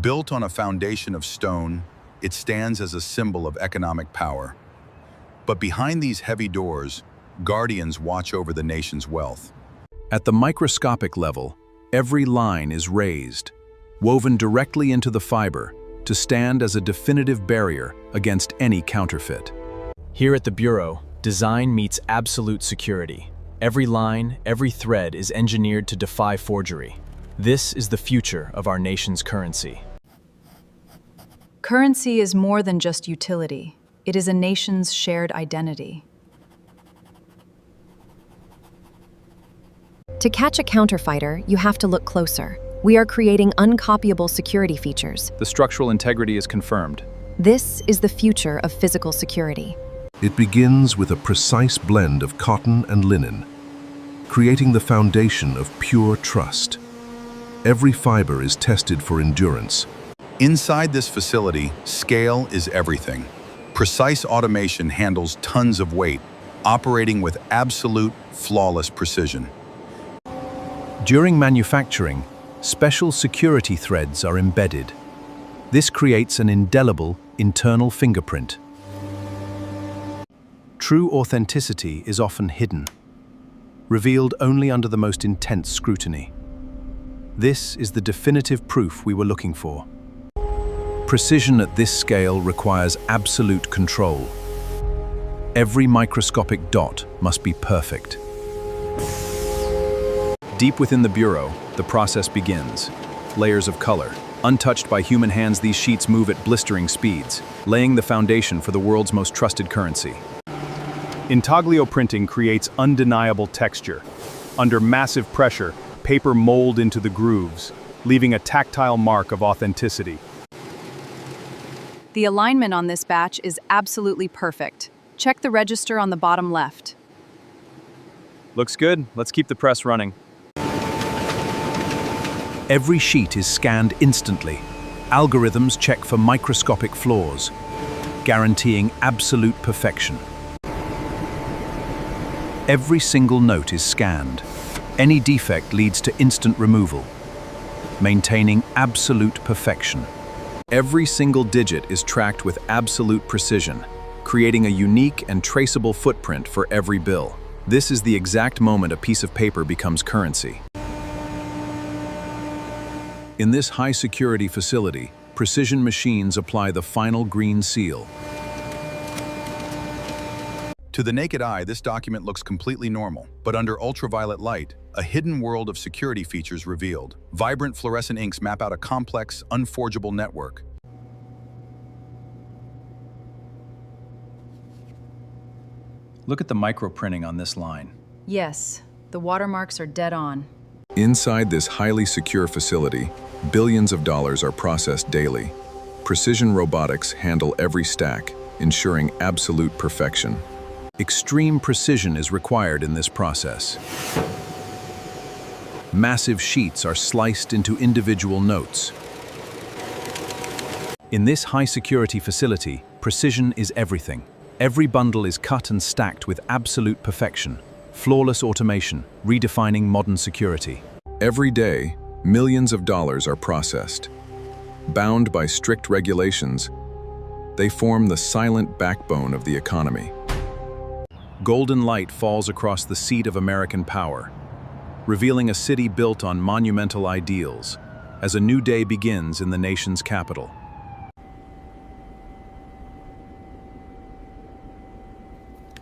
Built on a foundation of stone, it stands as a symbol of economic power. But behind these heavy doors, guardians watch over the nation's wealth. At the microscopic level, every line is raised, woven directly into the fiber to stand as a definitive barrier against any counterfeit. Here at the Bureau, design meets absolute security. Every line, every thread is engineered to defy forgery. This is the future of our nation's currency. Currency is more than just utility. It is a nation's shared identity. To catch a counterfeiter, you have to look closer. We are creating uncopyable security features. The structural integrity is confirmed. This is the future of physical security. It begins with a precise blend of cotton and linen, creating the foundation of pure trust. Every fiber is tested for endurance. Inside this facility, scale is everything. Precise automation handles tons of weight, operating with absolute, flawless precision. During manufacturing, special security threads are embedded. This creates an indelible internal fingerprint. True authenticity is often hidden, revealed only under the most intense scrutiny. This is the definitive proof we were looking for. Precision at this scale requires absolute control. Every microscopic dot must be perfect. Deep within the Bureau, the process begins. Layers of color. Untouched by human hands, these sheets move at blistering speeds, laying the foundation for the world's most trusted currency. Intaglio printing creates undeniable texture. Under massive pressure, paper mold into the grooves, leaving a tactile mark of authenticity. The alignment on this batch is absolutely perfect. Check the register on the bottom left. Looks good. Let's keep the press running. Every sheet is scanned instantly. Algorithms check for microscopic flaws, guaranteeing absolute perfection. Every single note is scanned. Any defect leads to instant removal, maintaining absolute perfection. Every single digit is tracked with absolute precision, creating a unique and traceable footprint for every bill. This is the exact moment a piece of paper becomes currency. In this high-security facility, precision machines apply the final green seal. To the naked eye, this document looks completely normal, but under ultraviolet light, a hidden world of security features revealed. Vibrant fluorescent inks map out a complex, unforgeable network. Look at the microprinting on this line. Yes, the watermarks are dead on. Inside this highly secure facility, billions of dollars are processed daily. Precision robotics handle every stack, ensuring absolute perfection. Extreme precision is required in this process. Massive sheets are sliced into individual notes. In this high-security facility, precision is everything. Every bundle is cut and stacked with absolute perfection. Flawless automation, redefining modern security. Every day, millions of dollars are processed. Bound by strict regulations, they form the silent backbone of the economy. Golden light falls across the seat of American power, revealing a city built on monumental ideals, as a new day begins in the nation's capital.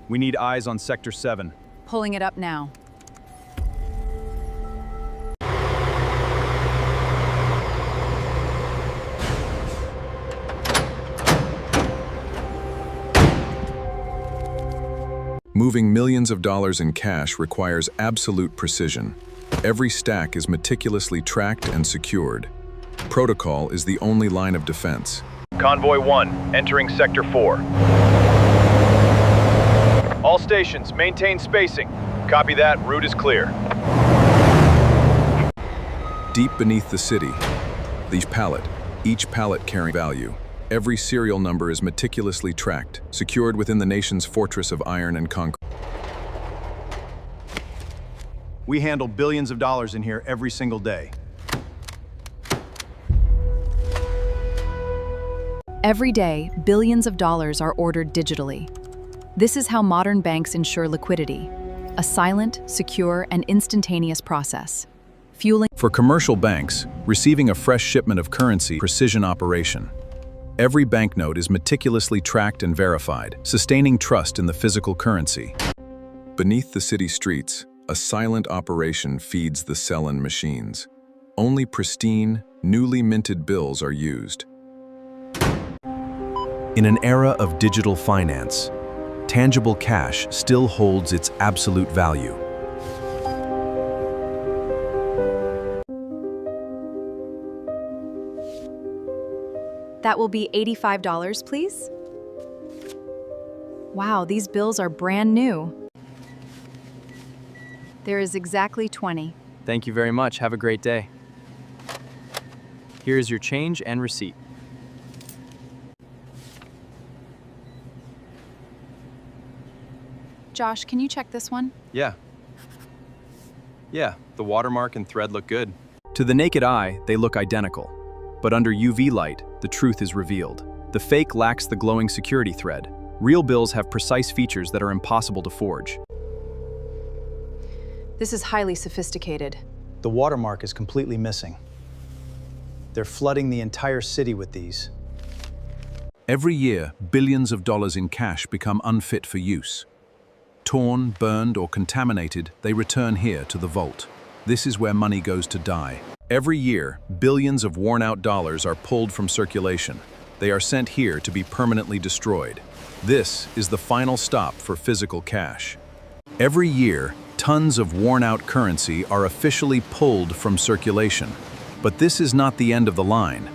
We need eyes on Sector 7. Pulling it up now. Moving millions of dollars in cash requires absolute precision. Every stack is meticulously tracked and secured. Protocol is the only line of defense. Convoy 1, entering Sector 4. All stations, maintain spacing. Copy that, route is clear. Deep beneath the city, each pallet carrying value. Every serial number is meticulously tracked, secured within the nation's fortress of iron and concrete. We handle billions of dollars in here every single day. Every day, billions of dollars are ordered digitally. This is how modern banks ensure liquidity, a silent, secure, and instantaneous process, fueling. For commercial banks, receiving a fresh shipment of currency, precision operation. Every banknote is meticulously tracked and verified, sustaining trust in the physical currency. Beneath the city streets, a silent operation feeds the sell-in machines. Only pristine, newly minted bills are used. In an era of digital finance, tangible cash still holds its absolute value. That will be $85, please. Wow, these bills are brand new. There is exactly 20. Thank you very much. Have a great day. Here is your change and receipt. Josh, can you check this one? Yeah, the watermark and thread look good. To the naked eye, they look identical. But under UV light, the truth is revealed. The fake lacks the glowing security thread. Real bills have precise features that are impossible to forge. This is highly sophisticated. The watermark is completely missing. They're flooding the entire city with these. Every year, billions of dollars in cash become unfit for use. Torn, burned, or contaminated, they return here to the vault. This is where money goes to die. Every year, billions of worn-out dollars are pulled from circulation. They are sent here to be permanently destroyed. This is the final stop for physical cash. Every year, tons of worn-out currency are officially pulled from circulation. But this is not the end of the line.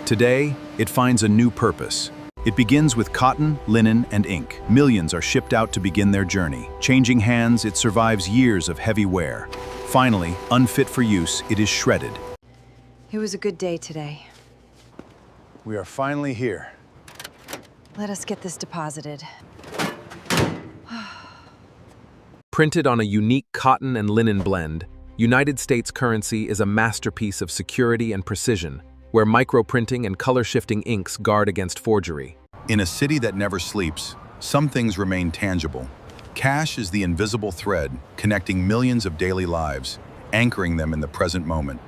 Today, it finds a new purpose. It begins with cotton, linen, and ink. Millions are shipped out to begin their journey. Changing hands, it survives years of heavy wear. Finally, unfit for use, it is shredded. It was a good day today. We are finally here. Let us get this deposited. Printed on a unique cotton and linen blend, United States currency is a masterpiece of security and precision, where microprinting and color-shifting inks guard against forgery. In a city that never sleeps, some things remain tangible. Cash is the invisible thread connecting millions of daily lives, anchoring them in the present moment.